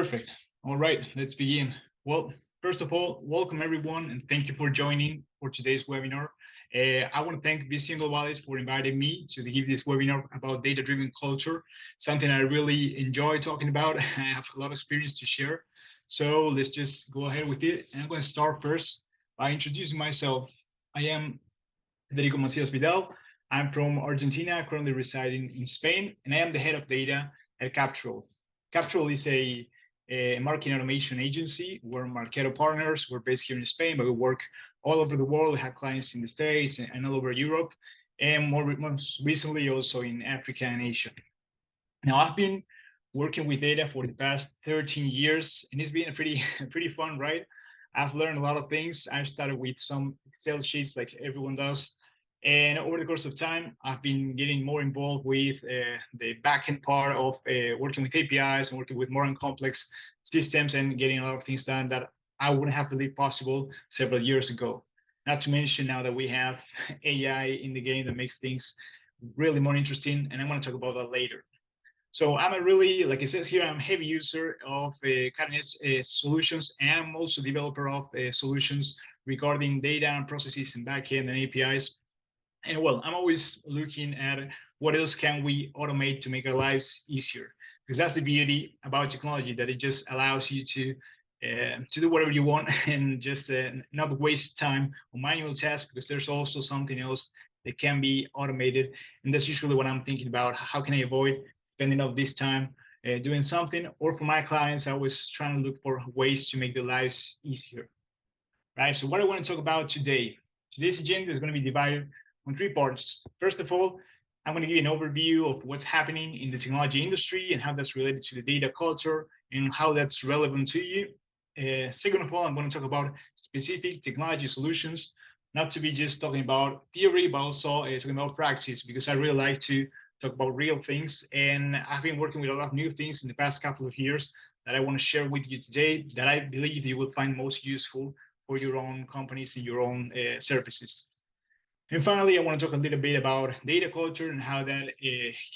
Perfect. All right, let's begin. Well, first of all, welcome everyone, and thank you for joining for today's webinar. I want to thank VC Globales for inviting me to give this webinar about data-driven culture, something I really enjoy talking about. I have a lot of experience to share. So let's just go ahead with it. And I'm going to start first by introducing myself. I am Federico Macías Vidal. I'm from Argentina, currently residing in Spain, and I am the head of data at Captrol. Captrol is a marketing automation agency. We're Marketo partners. We're based here in Spain, but we work all over the world. We have clients in the States and all over Europe, and most recently also in Africa and Asia. Now, I've been working with data for the past 13 years, and it's been a pretty fun ride. I've learned a lot of things. I started with some Excel sheets like everyone does. And over the course of time, I've been getting more involved with the backend part of working with APIs and working with more complex systems and getting a lot of things done that I wouldn't have believed possible several years ago. Not to mention now that we have AI in the game that makes things really more interesting, and I'm going to talk about that later. So I'm a really, like it says here, I'm a heavy user of cutting-edge solutions, and I'm also developer of solutions regarding data and processes and backend and APIs. And well, I'm always looking at what else can we automate to make our lives easier, because that's the beauty about technology, that it just allows you to do whatever you want and just not waste time on manual tasks, because there's also something else that can be automated. And that's usually what I'm thinking about. How can I avoid spending all this time doing something? Or for my clients, I was trying to look for ways to make their lives easier. Right. So what I want to talk about today, today's agenda is going to be divided on three parts. First of all, I'm going to give you an overview of what's happening in the technology industry and how that's related to the data culture and how that's relevant to you. Second of all, I'm going to talk about specific technology solutions, not to be just talking about theory, but also talking about practice, because I really like to talk about real things. And I've been working with a lot of new things in the past couple of years that I want to share with you today that I believe you will find most useful for your own companies and your own services. And finally, I want to talk a little bit about data culture and how that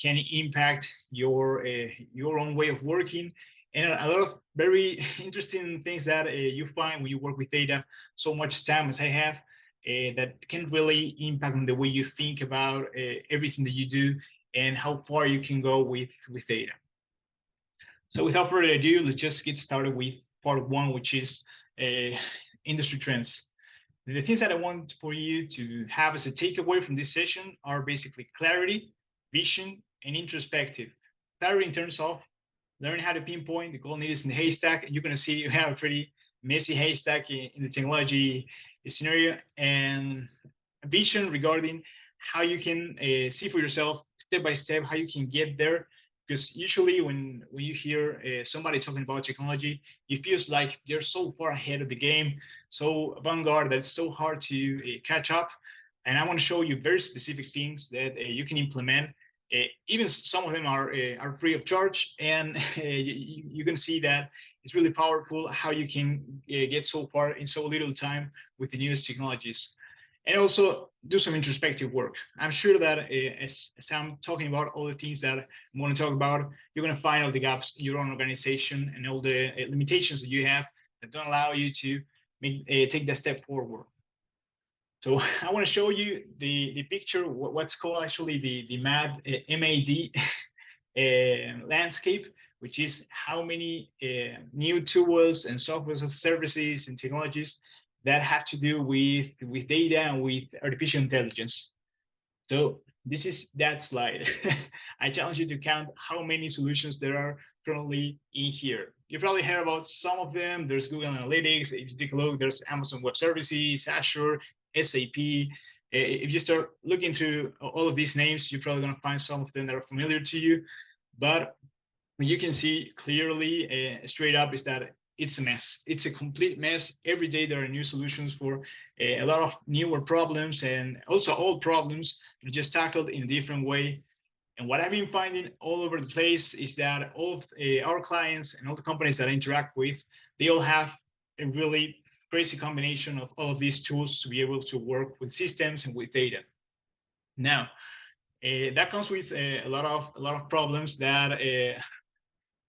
can impact your own way of working, and a lot of very interesting things that you find when you work with data so much time as I have, that can really impact on the way you think about everything that you do and how far you can go with data. So without further ado, let's just get started with part one, which is industry trends. The things that I want for you to have as a takeaway from this session are basically clarity, vision, and introspective. Clarity in terms of learning how to pinpoint the gold needles in the haystack. You're going to see you have a pretty messy haystack in the technology scenario, and vision regarding how you can see for yourself step by step how you can get there. Because usually when you hear somebody talking about technology, it feels like they're so far ahead of the game, so avant-garde, that it's so hard to catch up. And I want to show you very specific things that you can implement. Even some of them are free of charge, and you can see that it's really powerful how you can get so far in so little time with the newest technologies. And also do some introspective work. I'm sure that as I'm talking about all the things that I'm going to talk about, you're going to find all the gaps in your own organization and all the limitations that you have that don't allow you to take that step forward. So I want to show you the picture, what's called actually the MAD landscape, which is how many new tools and software services and technologies that have to do with data and with artificial intelligence. So this is that slide. I challenge you to count how many solutions there are currently in here. You probably heard about some of them. There's Google Analytics. If you take a look, there's Amazon Web Services, Azure, SAP. If you start looking through all of these names, you're probably going to find some of them that are familiar to you. But what you can see clearly, straight up, is that it's a mess. It's a complete mess. Every day there are new solutions for a lot of newer problems, and also old problems just tackled in a different way. And what I've been finding all over the place is that all of our clients and all the companies that I interact with, they all have a really crazy combination of all of these tools to be able to work with systems and with data. Now, that comes with a lot of problems that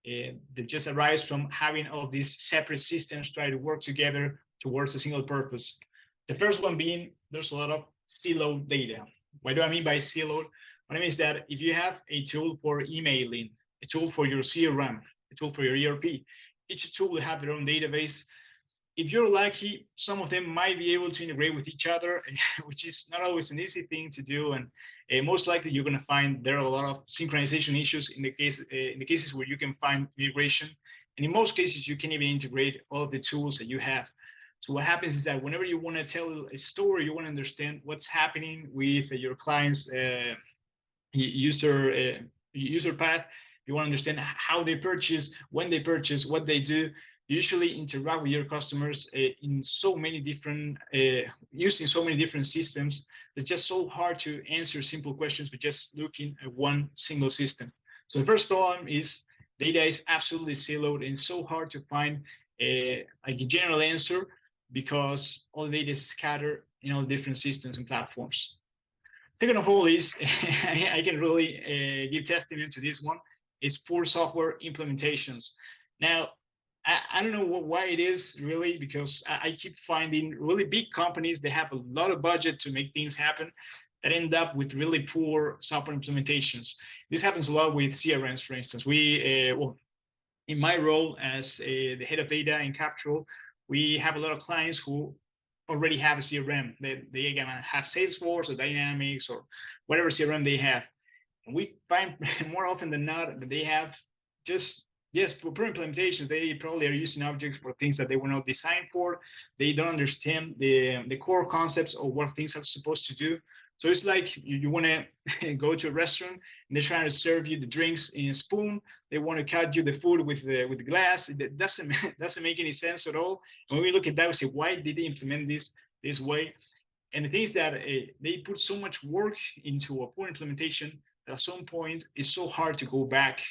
that just arise from having all of these separate systems try to work together towards a single purpose. The first one being there's a lot of siloed data. What do I mean by siloed? What I mean is that if you have a tool for emailing, a tool for your CRM, a tool for your ERP, each tool will have their own database. If you're lucky, some of them might be able to integrate with each other, which is not always an easy thing to do. And most likely, you're going to find there are a lot of synchronization issues in the cases where you can find integration. And in most cases, you can even integrate all of the tools that you have. So what happens is that whenever you want to tell a story, you want to understand what's happening with your client's user path. You want to understand how they purchase, when they purchase, what they do. You usually interact with your customers in so many different, using so many different systems. It's just so hard to answer simple questions by just looking at one single system. So the first problem is data is absolutely siloed, and it's so hard to find like a general answer because all the data is scattered in all different systems and platforms. Second of all is, I can really give testimony to this one, is poor software implementations. Now, I don't know why it is really, because I keep finding really big companies, they have a lot of budget to make things happen that end up with really poor software implementations. This happens a lot with CRMs, for instance. Well, in my role as the head of data in Captural, we have a lot of clients who already have a CRM. They're gonna have Salesforce or Dynamics or whatever CRM they have. And we find more often than not that they have just, yes, for implementations, they probably are using objects for things that they were not designed for. They don't understand the core concepts of what things are supposed to do. So it's like you want to go to a restaurant and they're trying to serve you the drinks in a spoon. They want to cut you the food with the glass. It doesn't make any sense at all. When we look at that, we say, why did they implement this way? And the thing is that they put so much work into a poor implementation that at some point it's so hard to go back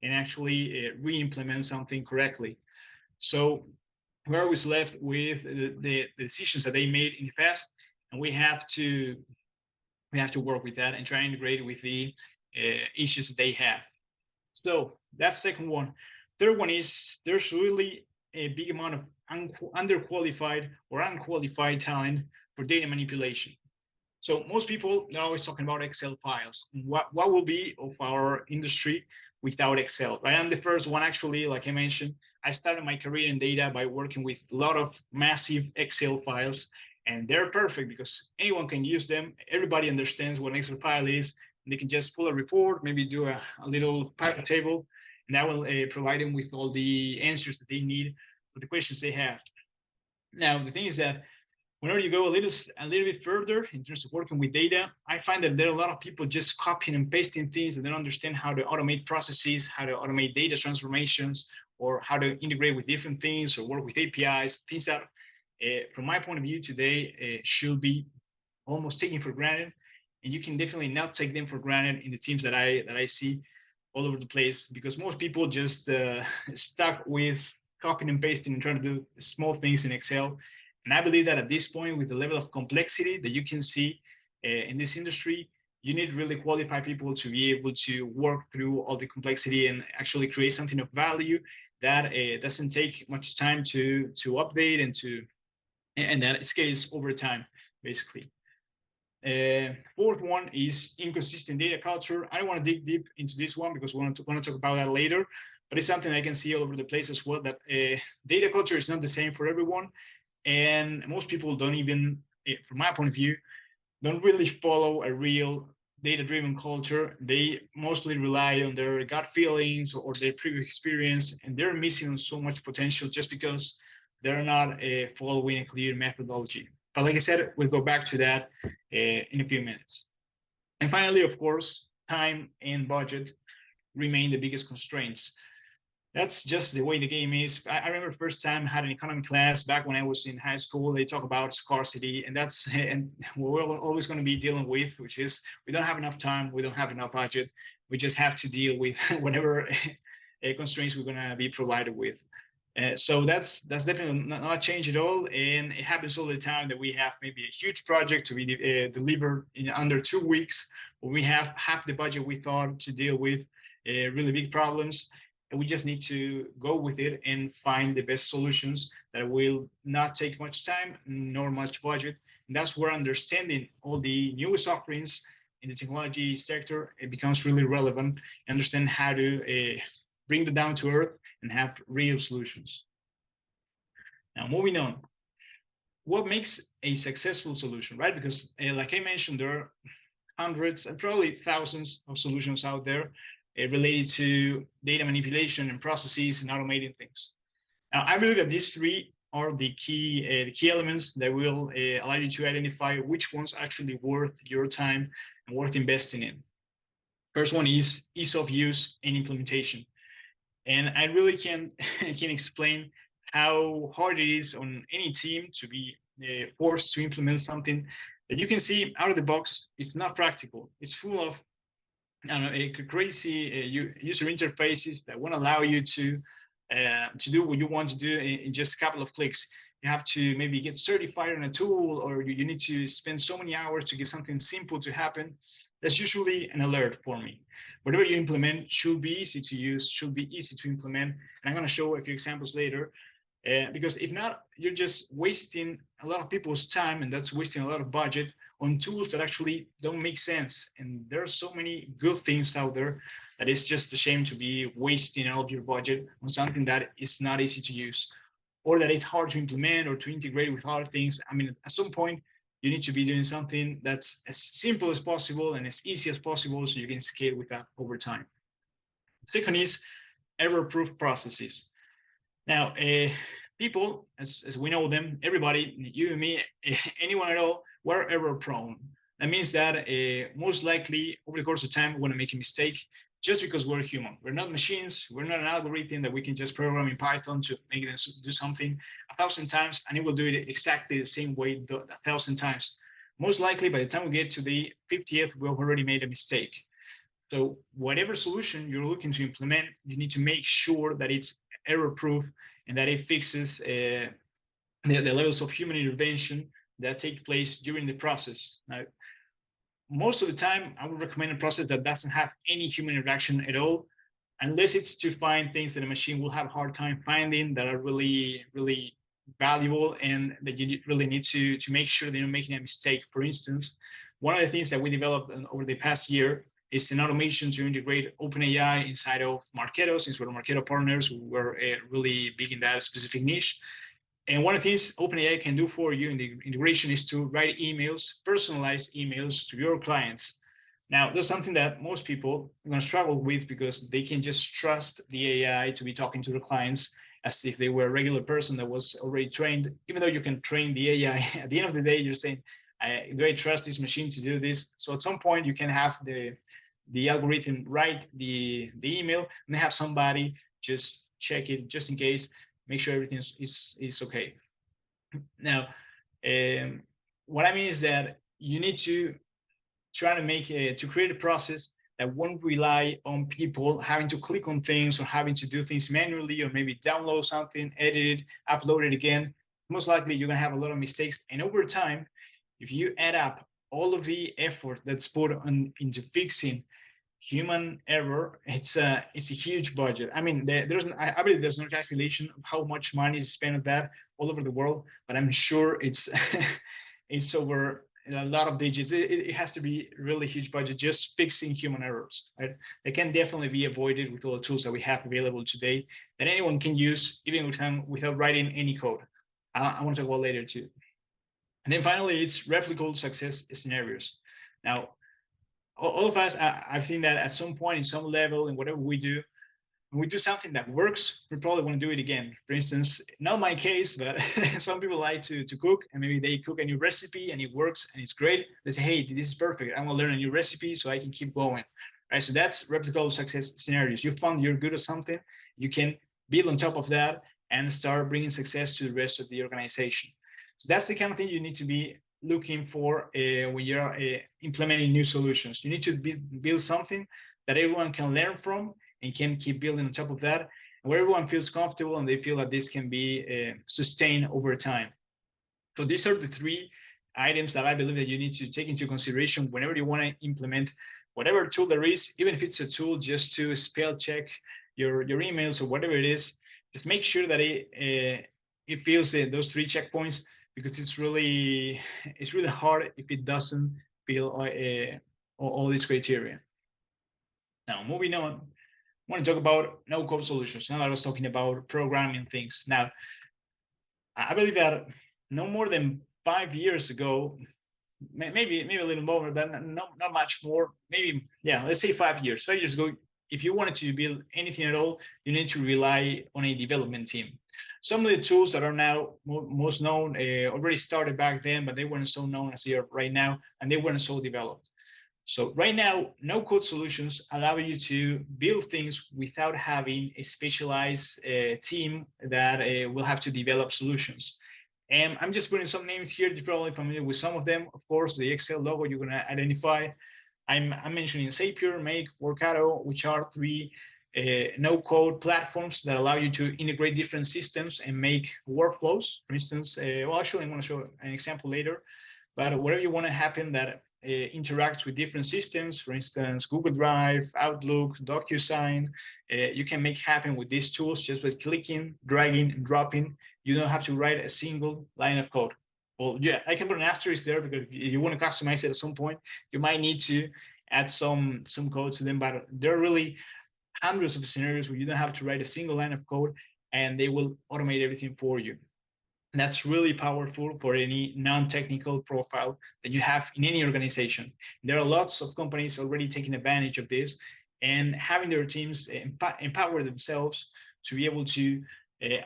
and actually re-implement something correctly. So we're always left with the decisions that they made in the past, and we have to work with that and try and integrate with the issues that they have. So that's the second one. Third one is there's really a big amount of underqualified or unqualified talent for data manipulation. So most people are always talking about Excel files. What will be of our industry without Excel, right? I'm the first one, actually, like I mentioned. I started my career in data by working with a lot of massive Excel files, and they're perfect because anyone can use them. Everybody understands what an Excel file is, and they can just pull a report, maybe do a little pivot table, and that will provide them with all the answers that they need for the questions they have. Now, the thing is that whenever you go a little bit further in terms of working with data, I find that there are a lot of people just copying and pasting things and they don't understand how to automate processes, how to automate data transformations, or how to integrate with different things or work with APIs, things that, from my point of view today, should be almost taken for granted. And you can definitely not take them for granted in the teams that I see all over the place, because most people just stuck with copying and pasting and trying to do small things in Excel. And I believe that at this point, with the level of complexity that you can see in this industry, you need really qualified people to be able to work through all the complexity and actually create something of value that doesn't take much time to update and that scales over time, basically. Fourth one is inconsistent data culture. I don't want to dig deep into this one because we want to talk about that later, but it's something I can see all over the place as well, that data culture is not the same for everyone. And most people don't even, from my point of view, don't really follow a real data-driven culture. They mostly rely on their gut feelings or their previous experience, and they're missing so much potential just because they're not following a clear methodology. But like I said, we'll go back to that in a few minutes. And finally, of course, time and budget remain the biggest constraints. That's just the way the game is. I remember the first time I had an economy class back when I was in high school. They talk about scarcity, and we're always going to be dealing with, which is we don't have enough time, we don't have enough budget. We just have to deal with whatever constraints we're going to be provided with. So that's definitely not a change at all, and it happens all the time that we have maybe a huge project to be delivered in under 2 weeks, or we have half the budget we thought to deal with really big problems. and we just need to go with it and find the best solutions that will not take much time nor much budget. And that's where understanding all the newest offerings in the technology sector, it becomes really relevant. Understand how to bring them down to earth and have real solutions. Now, moving on, what makes a successful solution, right? Because like I mentioned, there are hundreds and probably thousands of solutions out there related to data manipulation and processes and automating things. Now, I believe that these three are the key elements that will allow you to identify which ones actually worth your time and worth investing in. First one is ease of use and implementation. And I really can explain how hard it is on any team to be forced to implement something that you can see out of the box. It's not practical. It's full of crazy user interfaces that won't allow you to do what you want to do in just a couple of clicks. You have to maybe get certified on a tool, or you need to spend so many hours to get something simple to happen. That's usually an alert for me. Whatever you implement should be easy to use, should be easy to implement. And I'm going to show a few examples later. Because if not, you're just wasting a lot of people's time, and that's wasting a lot of budget on tools that actually don't make sense. And there are so many good things out there that it's just a shame to be wasting all of your budget on something that is not easy to use, or that is hard to implement or to integrate with other things. I mean, at some point, you need to be doing something that's as simple as possible and as easy as possible so you can scale with that over time. Second is error-proof processes. Now, people, as we know them, everybody, you and me, anyone at all, we're error prone. That means that most likely over the course of time, we're going to make a mistake just because we're human. We're not machines. We're not an algorithm that we can just program in Python to make them do something 1,000 times, and it will do it exactly the same way 1,000 times. Most likely, by the time we get to the 50th, we've already made a mistake. So whatever solution you're looking to implement, you need to make sure that it's error-proof and that it fixes the levels of human intervention that take place during the process. Now, most of the time, I would recommend a process that doesn't have any human interaction at all, unless it's to find things that a machine will have a hard time finding that are really, really valuable and that you really need to make sure that you're making a mistake. For instance, one of the things that we developed over the past year is an automation to integrate OpenAI inside of Marketo, since we're Marketo partners. We're really big in that specific niche. And one of the things OpenAI can do for you in the integration is to write emails, personalized emails to your clients. Now, that's something that most people are going to struggle with because they can just trust the AI to be talking to their clients as if they were a regular person that was already trained, even though you can train the AI. At the end of the day, you're saying, do I trust this machine to do this? So at some point, you can have the algorithm write the email and have somebody just check it just in case, make sure everything is okay. Now, what I mean is that you need to try to create a process that won't rely on people having to click on things or having to do things manually, or maybe download something, edit it, upload it again. Most likely you're gonna have a lot of mistakes. And over time, if you add up all of the effort that's put into fixing human error, it's a huge budget. I mean, I believe there's no calculation of how much money is spent on that all over the world, but I'm sure it's it's over a lot of digits. It has to be really huge budget just fixing human errors, right? They can definitely be avoided with all the tools that we have available today that anyone can use, even without writing any code. I want to talk about later too. And then finally, it's replicable success scenarios. Now, all of us, I've seen that at some point, in some level, in whatever we do, when we do something that works, we probably want to do it again. For instance, not my case, but some people like to cook, and maybe they cook a new recipe and it works and it's great. They say, hey, this is perfect. I want to learn a new recipe so I can keep going. Right? So that's replicable success scenarios. You found you're good at something, you can build on top of that and start bringing success to the rest of the organization. So that's the kind of thing you need to be looking for when you're implementing new solutions. You need to build something that everyone can learn from and can keep building on top of that, where everyone feels comfortable and they feel that this can be sustained over time. So these are the three items that I believe that you need to take into consideration whenever you want to implement whatever tool there is, even if it's a tool just to spell check your emails or whatever it is, just make sure that it fills those 3 checkpoints, because it's really hard if it doesn't fill all these criteria. Now, moving on, I want to talk about no-code solutions. Now I was talking about programming things. Now, I believe that no more than 5 years ago, maybe a little more, but not much more. Maybe, yeah, let's say 5 years. 5 years ago, if you wanted to build anything at all, you need to rely on a development team. Some of the tools that are now most known already started back then, but they weren't so known as they are right now, and they weren't so developed. So right now, no-code solutions allow you to build things without having a specialized team that will have to develop solutions. And I'm just putting some names here. You're probably familiar with some of them. Of course, the Excel logo you're going to identify. I'm mentioning Zapier, Make, Workato, which are 3 no-code platforms that allow you to integrate different systems and make workflows. For instance, well, actually, I'm going to show an example later. But whatever you want to happen that interacts with different systems, for instance, Google Drive, Outlook, DocuSign, you can make happen with these tools just by clicking, dragging, and dropping. You don't have to write a single line of code. Well, yeah, I can put an asterisk there, because if you want to customize it at some point, you might need to add some code to them, but there are really hundreds of scenarios where you don't have to write a single line of code, and they will automate everything for you. That's really powerful for any non-technical profile that you have in any organization. There are lots of companies already taking advantage of this and having their teams empower themselves to be able to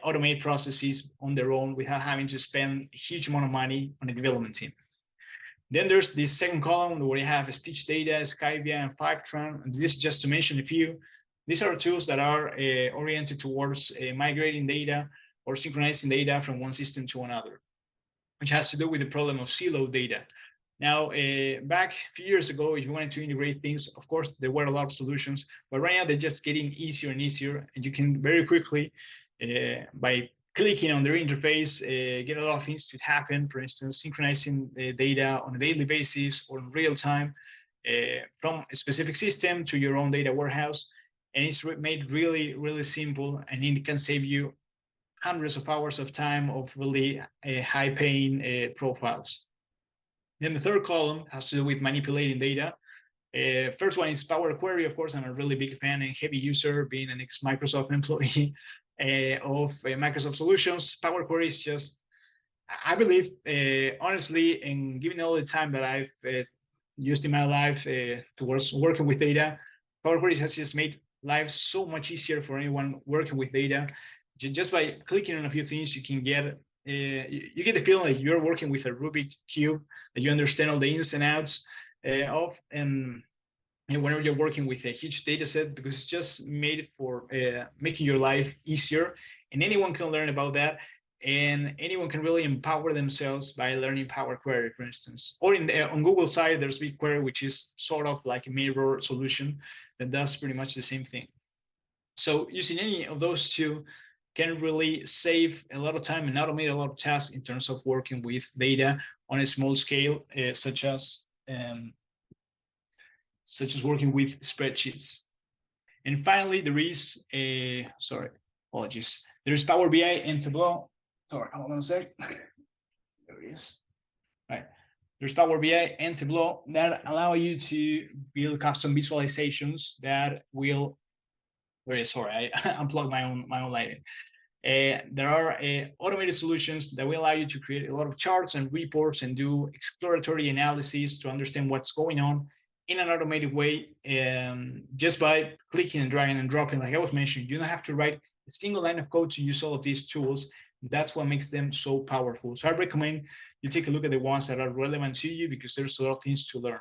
automate processes on their own without having to spend a huge amount of money on a development team. Then there's this second column where you have Stitch Data, Skyvia, and Fivetran. And this, just to mention a few, these are tools that are oriented towards migrating data or synchronizing data from one system to another, which has to do with the problem of siloed data. Now, back a few years ago, if you wanted to integrate things, of course, there were a lot of solutions, but right now they're just getting easier and easier, and you can very quickly, by clicking on their interface, get a lot of things to happen. For instance, synchronizing data on a daily basis or in real time from a specific system to your own data warehouse. And it's made really, really simple, and it can save you hundreds of hours of time of really high-paying profiles. Then the third column has to do with manipulating data. First one is Power Query. Of course, I'm a really big fan and heavy user, being an ex-Microsoft employee of Microsoft Solutions. Power Query is just, I believe, honestly, and given all the time that I've used in my life towards working with data, Power Query has just made life so much easier for anyone working with data. Just by clicking on a few things, you can get you get the feeling like you're working with a Rubik's cube, that you understand all the ins and outs of, and whenever you're working with a huge data set, because it's just made for making your life easier, and anyone can learn about that, and anyone can really empower themselves by learning Power Query, for instance. Or on Google side, there's BigQuery, which is sort of like a mirror solution that does pretty much the same thing. So using any of those two can really save a lot of time and automate a lot of tasks in terms of working with data on a small scale, such as working with spreadsheets. And finally, there is apologies. There is Power BI and Tableau. Sorry, hold on a sec. There it is. Right. There's Power BI and Tableau that allow you to build custom visualizations that will. Sorry, I unplugged my own lighting. There are automated solutions that will allow you to create a lot of charts and reports and do exploratory analysis to understand what's going on in an automated way, just by clicking and dragging and dropping. Like I was mentioning, you don't have to write a single line of code to use all of these tools. That's what makes them so powerful. So I recommend you take a look at the ones that are relevant to you, because there's a lot of things to learn.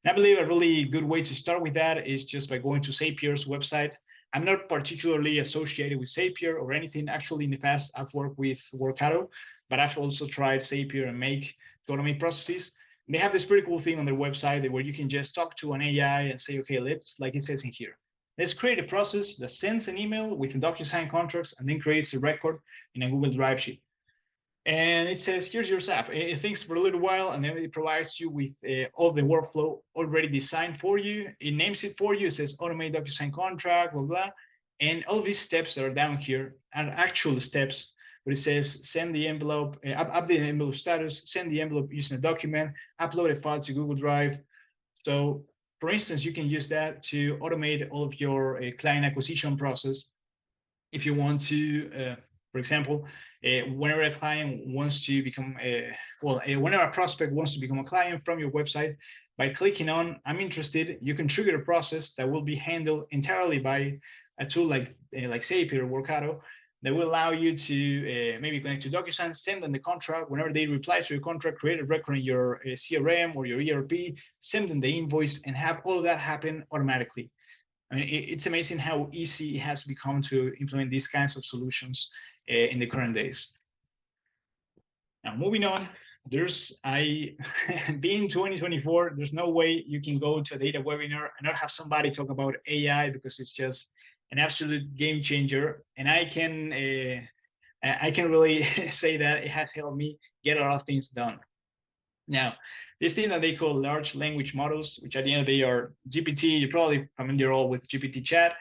And I believe a really good way to start with that is just by going to Zapier's website. I'm not particularly associated with Zapier or anything. Actually, in the past, I've worked with Workato, but I've also tried Zapier and Make to automate processes. And they have this pretty cool thing on their website where you can just talk to an AI and say, okay, let's, like it says in here, let's create a process that sends an email with a DocuSign contracts and then creates a record in a Google Drive sheet. And it says, here's your app. It thinks for a little while, and then it provides you with all the workflow already designed for you. It names it for you. It says automate DocuSign contract, blah, blah. And all of these steps that are down here are actual steps where it says send the envelope, update the envelope status, send the envelope using a document, upload a file to Google Drive. So for instance, you can use that to automate all of your client acquisition process. If you want to, for example, whenever a client wants to become whenever a prospect wants to become a client from your website, by clicking on I'm interested, you can trigger a process that will be handled entirely by a tool like Zapier or Workato that will allow you to maybe connect to DocuSign, send them the contract. Whenever they reply to your contract, create a record in your CRM or your ERP, send them the invoice, and have all of that happen automatically. I mean, it's amazing how easy it has become to implement these kinds of solutions in the current days. Now, moving on, being 2024, there's no way you can go to a data webinar and not have somebody talk about AI, because it's just an absolute game changer. And I can really say that it has helped me get a lot of things done. Now, this thing that they call large language models, which at the end of the day are GPT, you're probably familiar all with GPT chat.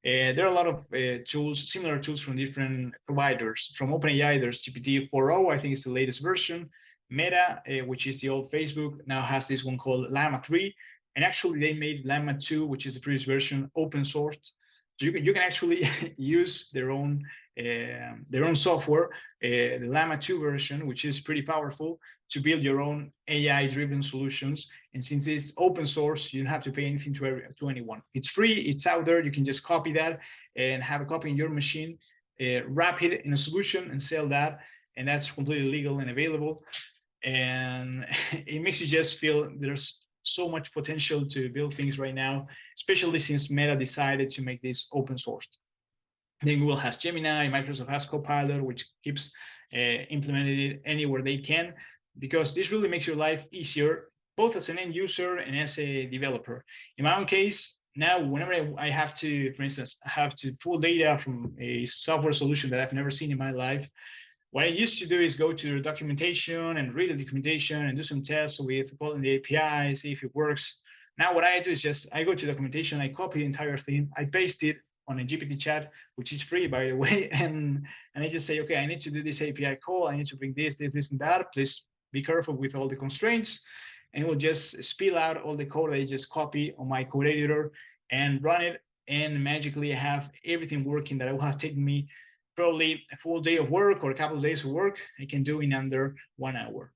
There are a lot of tools, similar tools from different providers. From OpenAI, there's GPT-4o, I think it's the latest version. Meta, which is the old Facebook, now has this one called Llama 3. And actually, they made Llama 2, which is the previous version, open sourced. So you can actually use their own software, the Llama 2 version, which is pretty powerful, to build your own AI-driven solutions. And since it's open source, you don't have to pay anything to anyone. It's free, it's out there. You can just copy that and have a copy in your machine, wrap it in a solution and sell that. And that's completely legal and available. And it makes you just feel there's so much potential to build things right now, especially since Meta decided to make this open sourced. Then Google has Gemini, Microsoft has Copilot, which keeps implementing it anywhere they can, because this really makes your life easier, both as an end user and as a developer. In my own case, now whenever I have to, for instance, I have to pull data from a software solution that I've never seen in my life, what I used to do is go to the documentation and read the documentation and do some tests with calling the API, see if it works. Now what I do is just, I go to documentation, I copy the entire thing, I paste it on a GPT chat, which is free, by the way, and I just say, okay, I need to do this API call, I need to bring this, and that. Please be careful with all the constraints, and it will just spill out all the code I just copy on my code editor and run it, and magically I have everything working that will have taken me probably a full day of work or a couple of days of work. I can do in under 1 hour.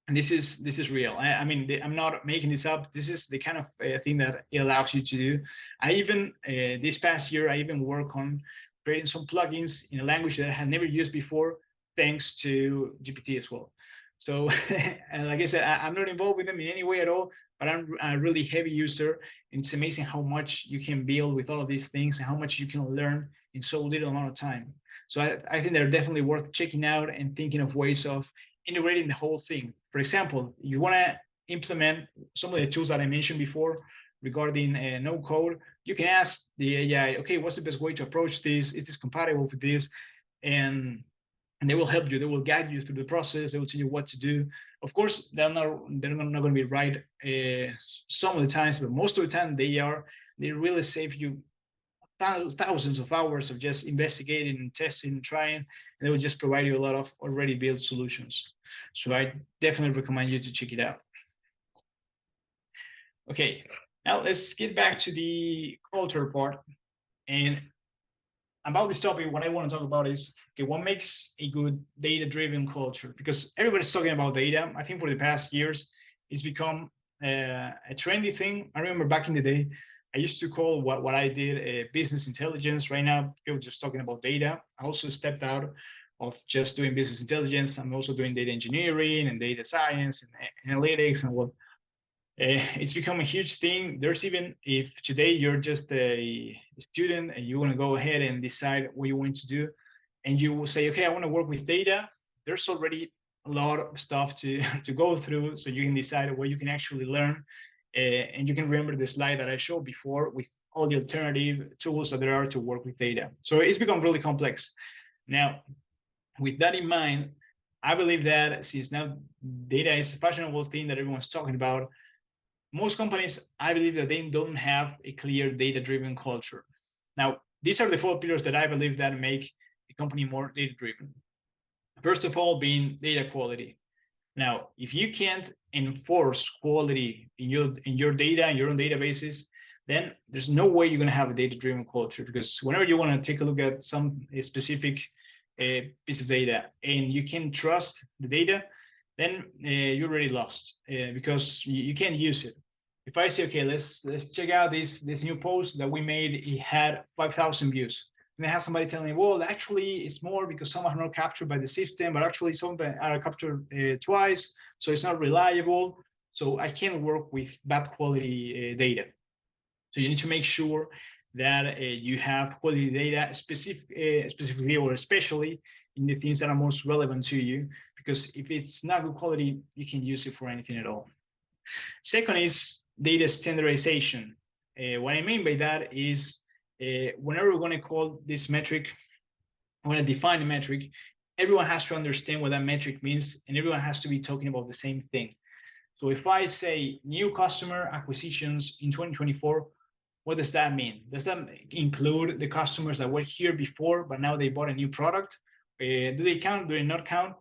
And this is real. I mean, I'm not making this up. This is the kind of thing that it allows you to do. I even, this past year, I even work on creating some plugins in a language that I had never used before, thanks to GPT as well. So, like I said, I'm not involved with them in any way at all, but I'm a really heavy user. And it's amazing how much you can build with all of these things and how much you can learn in so little amount of time. So I think they're definitely worth checking out and thinking of ways of integrating the whole thing. For example, you want to implement some of the tools that I mentioned before regarding no code, you can ask the AI, okay, what's the best way to approach this? Is this compatible with this? And they will help you. They will guide you through the process. They will tell you what to do. Of course, they're not going to be right some of the times, but most of the time they really save you thousands of hours of just investigating and testing and trying, and they will just provide you a lot of already built solutions. So I definitely recommend you to check it out. Okay, now let's get back to the culture part. And about this topic, what I want to talk about is, okay, what makes a good data-driven culture? Because everybody's talking about data. I think for the past years, it's become a trendy thing. I remember back in the day, I used to call what I did business intelligence. Right now, people just talking about data. I also stepped out of just doing business intelligence. I'm also doing data engineering and data science and analytics. And well, it's become a huge thing. There's even, if today you're just a student and you want to go ahead and decide what you want to do, and you will say, okay, I want to work with data, there's already a lot of stuff to go through, so you can decide what you can actually learn. And you can remember the slide that I showed before with all the alternative tools that there are to work with data. So it's become really complex. Now, with that in mind, I believe that since now data is a fashionable thing that everyone's talking about, most companies, I believe that they don't have a clear data-driven culture. Now, these are the 4 pillars that I believe that make the company more data-driven. First of all, being data quality. Now, if you can't enforce quality in your data, in your own databases, then there's no way you're going to have a data-driven culture, because whenever you want to take a look at some specific piece of data and you can trust the data, then you're already lost because you can't use it. If I say, okay, let's check out this new post that we made, it had 5,000 views. And I have somebody telling me, well, actually it's more because some are not captured by the system, but actually some are captured twice, so it's not reliable. So I can't work with bad quality data. So you need to make sure that you have quality data specifically or especially in the things that are most relevant to you, because if it's not good quality, you can use it for anything at all. Second is data standardization. What I mean by that is whenever we're going to call this metric, we're going to define a metric, everyone has to understand what that metric means, and everyone has to be talking about the same thing. So if I say new customer acquisitions in 2024, what does that mean? Does that include the customers that were here before, but now they bought a new product? Do they count? Do they not count?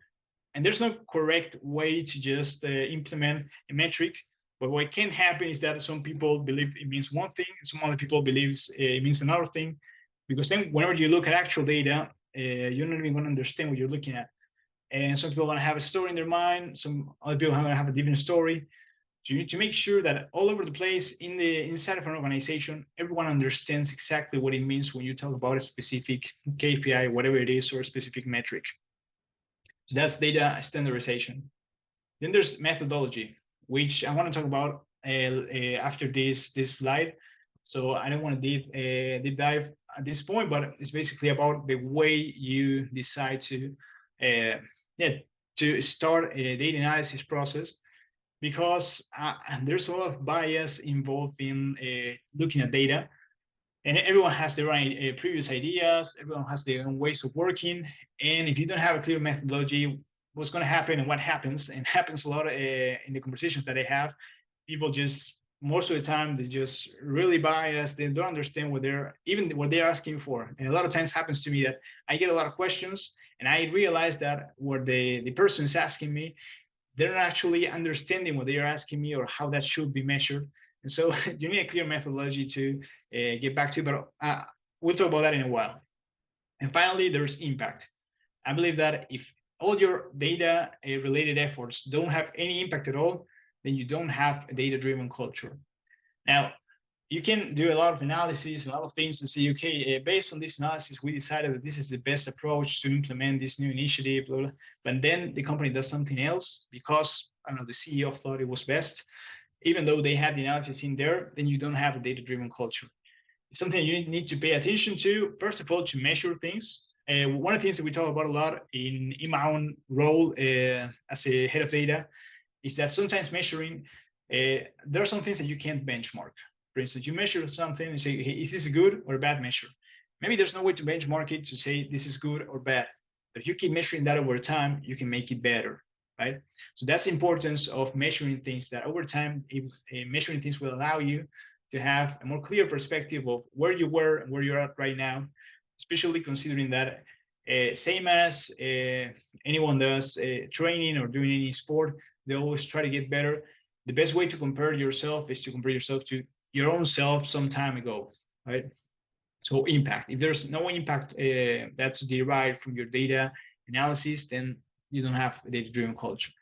And there's no correct way to just implement a metric. But what can happen is that some people believe it means one thing, and some other people believe it means another thing. Because then whenever you look at actual data, you're not even going to understand what you're looking at. And some people are going to have a story in their mind. Some other people are going to have a different story. So you need to make sure that all over the place inside of an organization, everyone understands exactly what it means when you talk about a specific KPI, whatever it is, or a specific metric. So that's data standardization. Then there's methodology, which I want to talk about after this slide. So I don't want to deep dive at this point, but it's basically about the way you decide to start a data analysis process, because there's a lot of bias involved in looking at data, and everyone has their own previous ideas, everyone has their own ways of working, and if you don't have a clear methodology, what's going to happen and what happens, and happens a lot in the conversations that I have, people just, most of the time, they're just really biased. They don't understand what they're asking for. And a lot of times happens to me that I get a lot of questions and I realize that what the person is asking me, they're not actually understanding what they are asking me or how that should be measured. And so you need a clear methodology to get back to, but we'll talk about that in a while. And finally, there's impact. I believe that if all your data related efforts don't have any impact at all, then you don't have a data-driven culture. Now, you can do a lot of analysis, a lot of things, and say, okay, based on this analysis, we decided that this is the best approach to implement this new initiative, blah, blah. But then the company does something else because, I don't know, the CEO thought it was best, even though they had the analysis in there, then you don't have a data-driven culture. It's something you need to pay attention to, first of all, to measure things. One of the things that we talk about a lot in my own role as a head of data is that sometimes measuring, there are some things that you can't benchmark. For instance, you measure something and say, hey, is this a good or a bad measure? Maybe there's no way to benchmark it to say this is good or bad. But if you keep measuring that over time, you can make it better, right? So that's the importance of measuring things, that over time, measuring things will allow you to have a more clear perspective of where you were and where you're at right now, especially considering that same as anyone does training or doing any sport, they always try to get better. The best way to compare yourself is to compare yourself to your own self some time ago, right? So impact. If there's no impact that's derived from your data analysis, then you don't have a data-driven culture,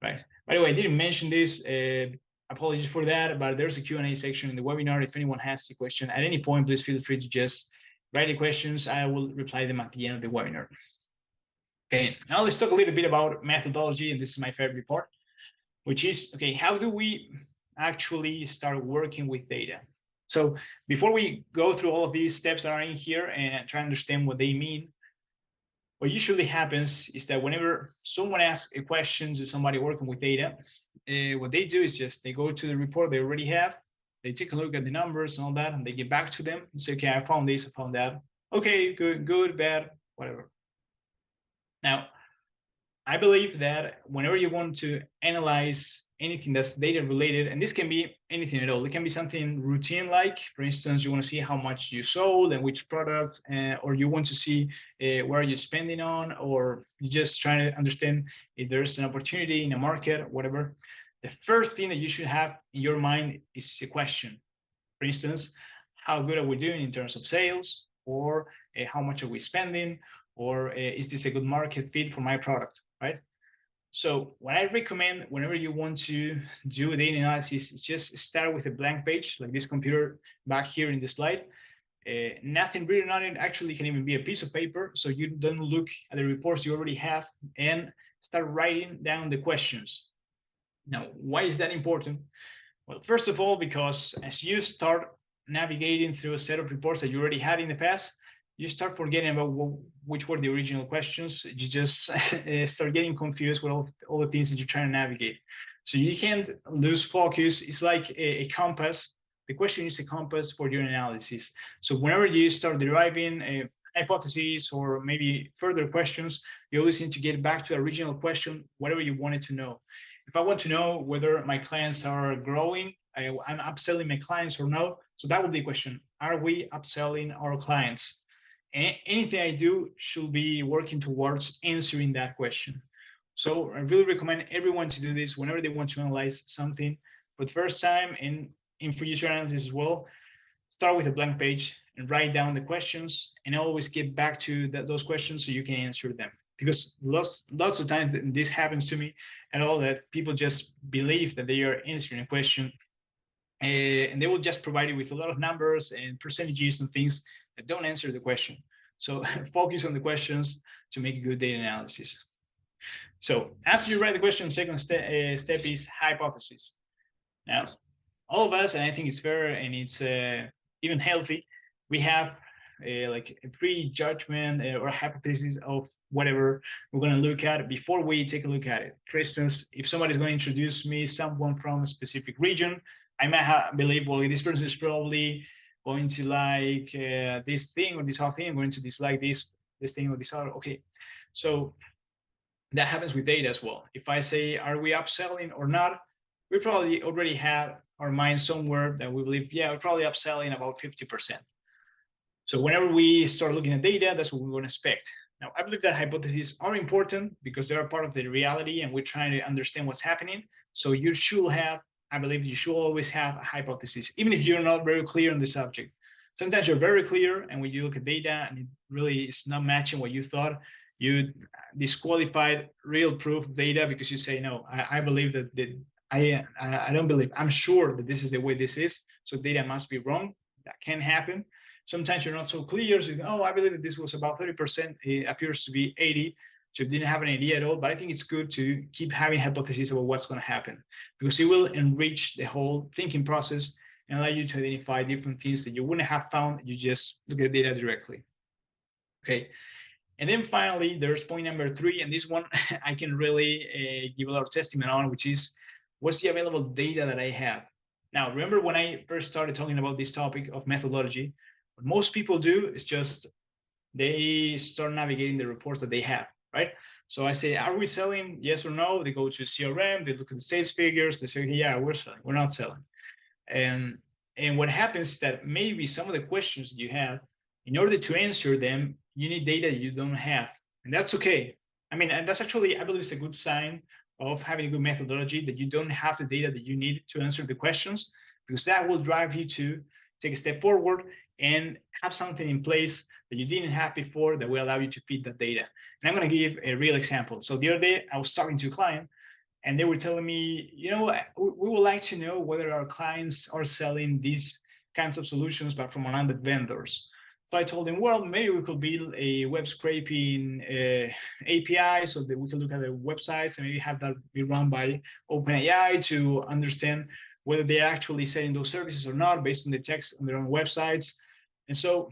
right? By the way, I didn't mention this. Apologies for that, but there's a Q&A section in the webinar. If anyone has a question at any point, please feel free to just write the questions. I will reply them at the end of the webinar. Okay, now let's talk a little bit about methodology, and this is my favorite part, which is, okay, how do we actually start working with data? So before we go through all of these steps that are in here and try to understand what they mean, what usually happens is that whenever someone asks a question to somebody working with data, what they do is just they go to the report they already have, they take a look at the numbers and all that, and they get back to them and say, okay, I found this, I found that. Okay, good, bad, whatever. Now, I believe that whenever you want to analyze anything that's data related, and this can be anything at all, it can be something routine like, for instance, you want to see how much you sold and which products, or you want to see where you're spending on, or you're just trying to understand if there's an opportunity in a market, whatever. The first thing that you should have in your mind is a question. For instance, how good are we doing in terms of sales, or how much are we spending, or is this a good market fit for my product, right? So what I recommend whenever you want to do a data analysis is just start with a blank page like this computer back here in the slide. Nothing written on it. Actually, can even be a piece of paper, so you don't look at the reports you already have, and start writing down the questions. Now, why is that important? Well, first of all, because as you start navigating through a set of reports that you already had in the past, you start forgetting about which were the original questions. You just start getting confused with all the things that you're trying to navigate. So you can't lose focus. It's like a compass. The question is a compass for your analysis. So whenever you start deriving a hypotheses or maybe further questions, you always need to get back to the original question, whatever you wanted to know. If I want to know whether my clients are growing, I'm upselling my clients or no, so that would be the question. Are we upselling our clients? And anything I do should be working towards answering that question. So I really recommend everyone to do this whenever they want to analyze something for the first time, and in future analysis as well. Start with a blank page and write down the questions, and always get back to those questions so you can answer them. Because lots of times this happens to me at all, that people just believe that they are answering a question, and they will just provide you with a lot of numbers and percentages and things that don't answer the question. So focus on the questions to make a good data analysis. So after you write the question, second step is hypothesis. Now, all of us, and I think it's fair and it's even healthy, we have like a prejudgment or a hypothesis of whatever we're going to look at before we take a look at it. For instance, if somebody's going to introduce me someone from a specific region, I might believe, well, this person is probably going to like this thing or this whole thing, going to dislike this thing or this other. Okay, so that happens with data as well. If I say, are we upselling or not, we probably already have our mind somewhere that we believe, yeah, we're probably upselling about 50%. So whenever we start looking at data, that's what we're going to expect. Now, I believe that hypotheses are important because they are part of the reality and we're trying to understand what's happening. So you should have, I believe you should always have a hypothesis, even if you're not very clear on the subject. Sometimes you're very clear, and when you look at data and it really is not matching what you thought, you disqualified real proof data because you say, no, I believe that I don't believe, I'm sure that this is the way this is, so data must be wrong. That can happen. Sometimes you're not so clear, so you think, oh, I believe that this was about 30%, it appears to be 80, so you didn't have an idea at all. But I think it's good to keep having hypotheses about what's going to happen, because it will enrich the whole thinking process and allow you to identify different things that you wouldn't have found if you just look at data directly. Okay. And then finally, there's point number 3, and this one I can really give a lot of testimony on, which is, what's the available data that I have? Now, remember when I first started talking about this topic of methodology, what most people do is just they start navigating the reports that they have, right? So I say, are we selling? Yes or no? They go to CRM, they look at the sales figures, they say, yeah, we're selling, we're not selling. And what happens is that maybe some of the questions that you have, in order to answer them, you need data that you don't have. And that's okay. I mean, and that's actually, I believe it's a good sign of having a good methodology, that you don't have the data that you need to answer the questions, because that will drive you to take a step forward and have something in place that you didn't have before that will allow you to feed that data. And I'm going to give a real example. So the other day I was talking to a client, and they were telling me, you know, we would like to know whether our clients are selling these kinds of solutions, but from another vendors. So I told them, well, maybe we could build a web scraping API so that we can look at the websites and maybe have that be run by OpenAI to understand whether they're actually selling those services or not based on the text on their own websites. And so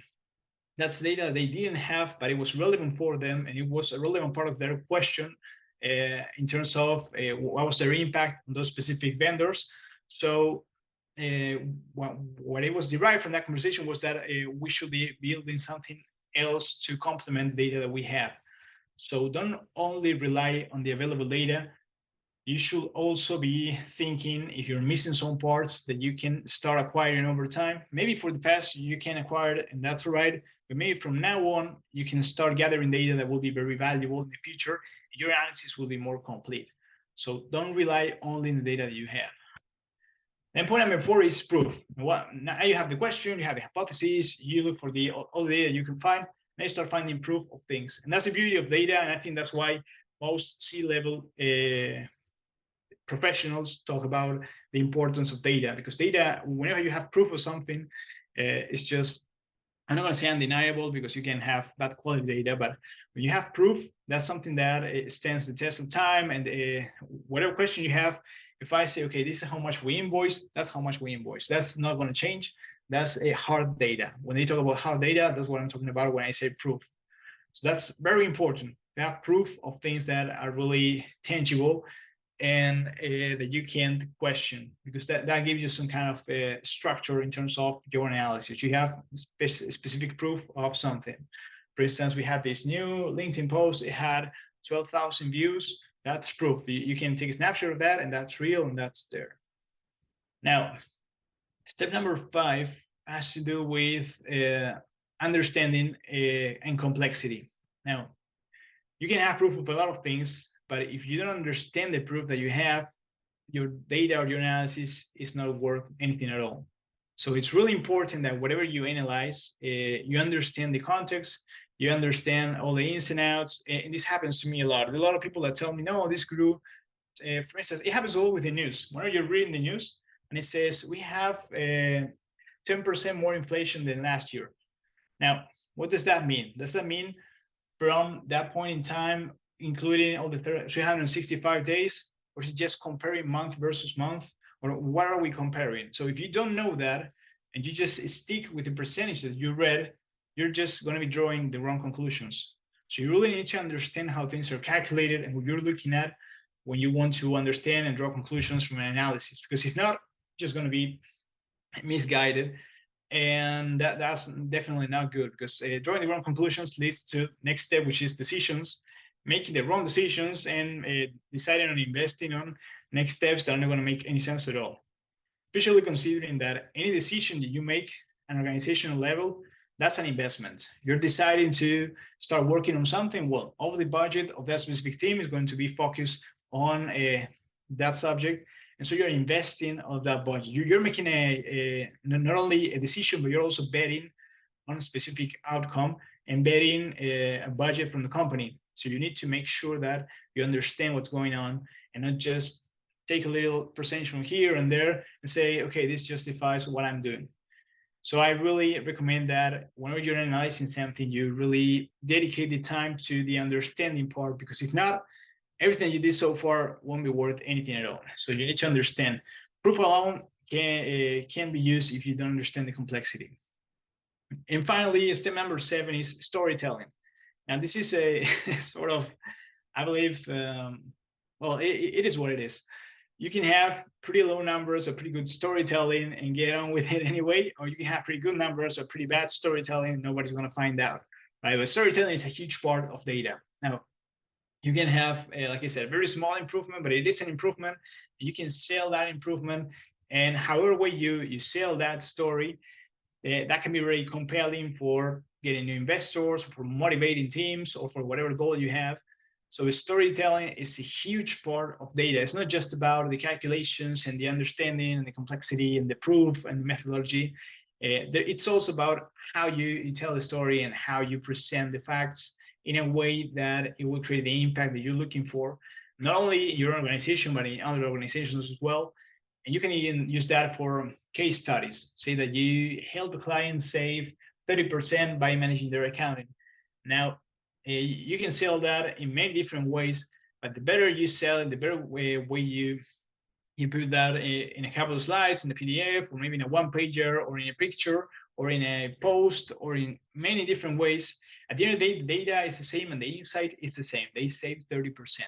that's data they didn't have, but it was relevant for them, and it was a relevant part of their question in terms of what was their impact on those specific vendors. So what it was derived from that conversation was that we should be building something else to complement the data that we have. So don't only rely on the available data. You should also be thinking if you're missing some parts that you can start acquiring over time. Maybe for the past you can acquire it, and that's all right. But maybe from now on, you can start gathering data that will be very valuable in the future. Your analysis will be more complete. So don't rely only on the data that you have. And point number 4 is proof. Now you have the question, you have the hypothesis, you look for all the data you can find, and you start finding proof of things. And that's the beauty of data, and I think that's why most C-level professionals talk about the importance of data, because data, whenever you have proof of something, it's just, I'm not going to say undeniable because you can have bad quality data, but when you have proof, that's something that stands the test of time. And whatever question you have, if I say, okay, this is how much we invoice, that's how much we invoice. That's not going to change. That's a hard data. When they talk about hard data, that's what I'm talking about when I say proof. So that's very important. You have proof of things that are really tangible and that you can't question, because that gives you some kind of structure in terms of your analysis. You have specific proof of something. For instance, we had this new LinkedIn post. It had 12,000 views. That's proof. You can take a snapshot of that, and that's real, and that's there. Now, step number 5 has to do with understanding and complexity. Now, you can have proof of a lot of things, but if you don't understand the proof that you have, your data or your analysis is not worth anything at all. So it's really important that whatever you analyze, you understand the context, you understand all the ins and outs. And this happens to me a lot. There's a lot of people that tell me, no, this grew. For instance, it happens all with the news. Whenever you're reading the news and it says we have 10% more inflation than last year. Now, what does that mean? Does that mean from that point in time, including all the 365 days, or is it just comparing month versus month, or what are we comparing? So if you don't know that, and you just stick with the percentage that you read, you're just going to be drawing the wrong conclusions. So you really need to understand how things are calculated and what you're looking at when you want to understand and draw conclusions from an analysis, because if not, you're just going to be misguided. And that's definitely not good, because drawing the wrong conclusions leads to next step, which is decisions, making the wrong decisions and deciding on investing on next steps that are not going to make any sense at all. Especially considering that any decision that you make at an organizational level, that's an investment. You're deciding to start working on something. Well, all the budget of that specific team is going to be focused on that subject. And so you're investing on that budget. You're making not only a decision, but you're also betting on a specific outcome and betting a budget from the company. So you need to make sure that you understand what's going on and not just take a little percentage from here and there and say, okay, this justifies what I'm doing. So I really recommend that whenever you're analyzing something, you really dedicate the time to the understanding part, because if not, everything you did so far won't be worth anything at all. So you need to understand. Proof alone can be used if you don't understand the complexity. And finally, step number 7 is storytelling. Now, this is a sort of, I believe, well, it is what it is. You can have pretty low numbers or pretty good storytelling and get on with it anyway, or you can have pretty good numbers or pretty bad storytelling and nobody's going to find out, right? But storytelling is a huge part of data. Now, you can have, like I said, very small improvement, but it is an improvement. You can sell that improvement, and however way you sell that story, that can be very compelling for getting new investors, for motivating teams, or for whatever goal you have. So storytelling is a huge part of data. It's not just about the calculations and the understanding and the complexity and the proof and the methodology. It's also about how you tell the story and how you present the facts in a way that it will create the impact that you're looking for, not only in your organization, but in other organizations as well. And you can even use that for case studies. Say that you help a client save 30% by managing their accounting. Now, you can sell that in many different ways, but the better you sell it, the better way you put that in a couple of slides, in a PDF, or maybe in a one-pager, or in a picture, or in a post, or in many different ways. At the end of the day, the data is the same and the insight is the same. They save 30%.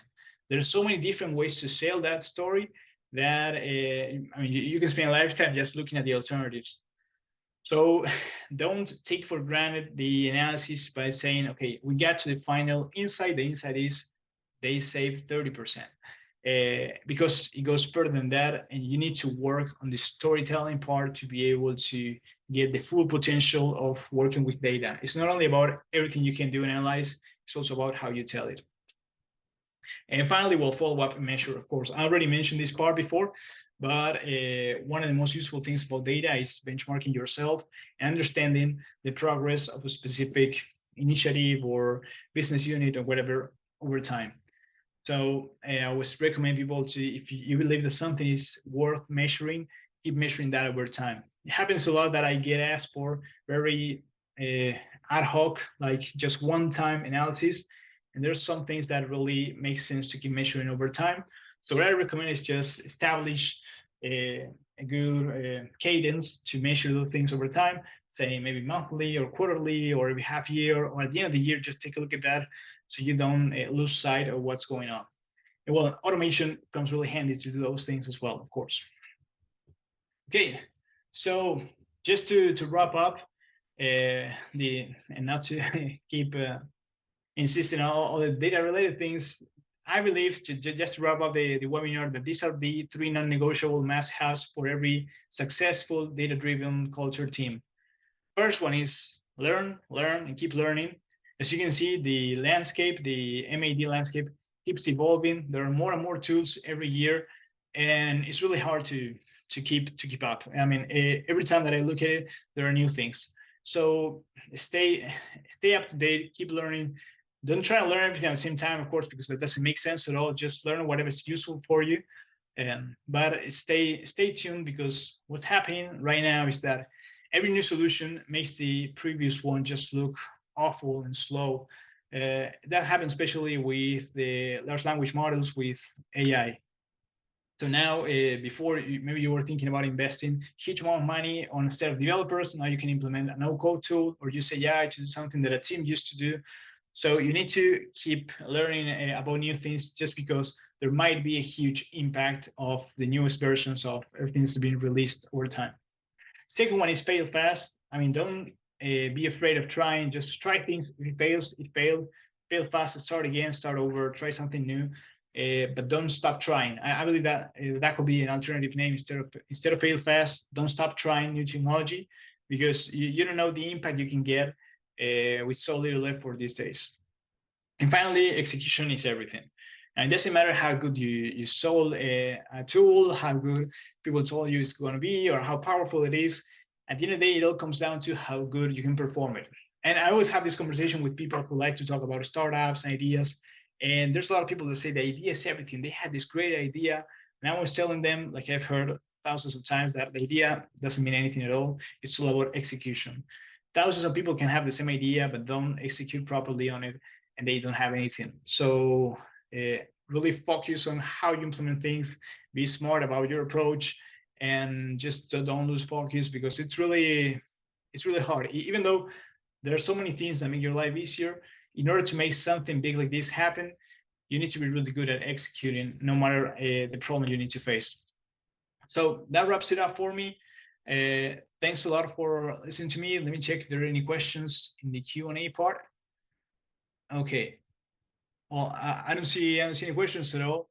There are so many different ways to sell that story that, I mean, you can spend a lifetime just looking at the alternatives. So don't take for granted the analysis by saying, okay, we got to the final insight. The insight is they save 30%. Because it goes further than that, and you need to work on the storytelling part to be able to get the full potential of working with data. It's not only about everything you can do and analyze, it's also about how you tell it. And finally, we'll follow up and measure, of course. I already mentioned this part before, but one of the most useful things about data is benchmarking yourself and understanding the progress of a specific initiative or business unit or whatever over time. So I always recommend people to, if you believe that something is worth measuring, keep measuring that over time. It happens a lot that I get asked for very ad hoc, like just one-time analysis. And there's some things that really make sense to keep measuring over time. So what I recommend is just establish a good cadence to measure those things over time, say maybe monthly or quarterly or every half year, or at the end of the year, just take a look at that so you don't lose sight of what's going on. And well, automation comes really handy to do those things as well, of course. Okay, so just to wrap up, and not to keep insisting on all the data related things, I believe, just to wrap up the webinar, that these are the 3 non-negotiable must-haves for every successful data-driven culture team. First one is learn, and keep learning. As you can see, the landscape, the MAD landscape, keeps evolving. There are more and more tools every year, and it's really hard to keep up. I mean, every time that I look at it, there are new things. So stay up to date, keep learning. Don't try to learn everything at the same time, of course, because that doesn't make sense at all. Just learn whatever is useful for you. But stay tuned, because what's happening right now is that every new solution makes the previous one just look awful and slow. That happens especially with the large language models with AI. So now, before maybe you were thinking about investing huge amount of money on a set of developers, now you can implement a no-code tool or use AI to do something that a team used to do. So you need to keep learning about new things, just because there might be a huge impact of the newest versions of everything that's been released over time. Second one is fail fast. I mean, don't be afraid of trying. Just try things. If it fails, it failed. Fail fast, start again, start over, try something new. But don't stop trying. I believe that that could be an alternative name. Instead of fail fast, don't stop trying new technology, because you don't know the impact you can get with so little effort these days. And finally, execution is everything. And it doesn't matter how good you sold a tool, how good people told you it's going to be, or how powerful it is. At the end of the day, it all comes down to how good you can perform it. And I always have this conversation with people who like to talk about startups and ideas. And there's a lot of people that say the idea is everything. They had this great idea. And I was telling them, like I've heard thousands of times, that the idea doesn't mean anything at all. It's all about execution. Thousands of people can have the same idea, but don't execute properly on it, and they don't have anything. So really focus on how you implement things. Be smart about your approach, and just don't lose focus, because it's really hard. Even though there are so many things that make your life easier, in order to make something big like this happen, you need to be really good at executing, no matter the problem you need to face. So that wraps it up for me. Thanks a lot for listening to me. Let me check if there are any questions in the Q&A part. Okay. Well, I don't see any questions at all.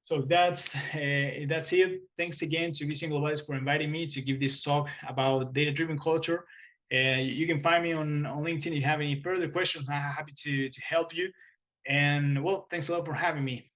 So if that's it. Thanks again to VC Globalized for inviting me to give this talk about data-driven culture. You can find me on LinkedIn if you have any further questions. I'm happy to help you. And well, thanks a lot for having me.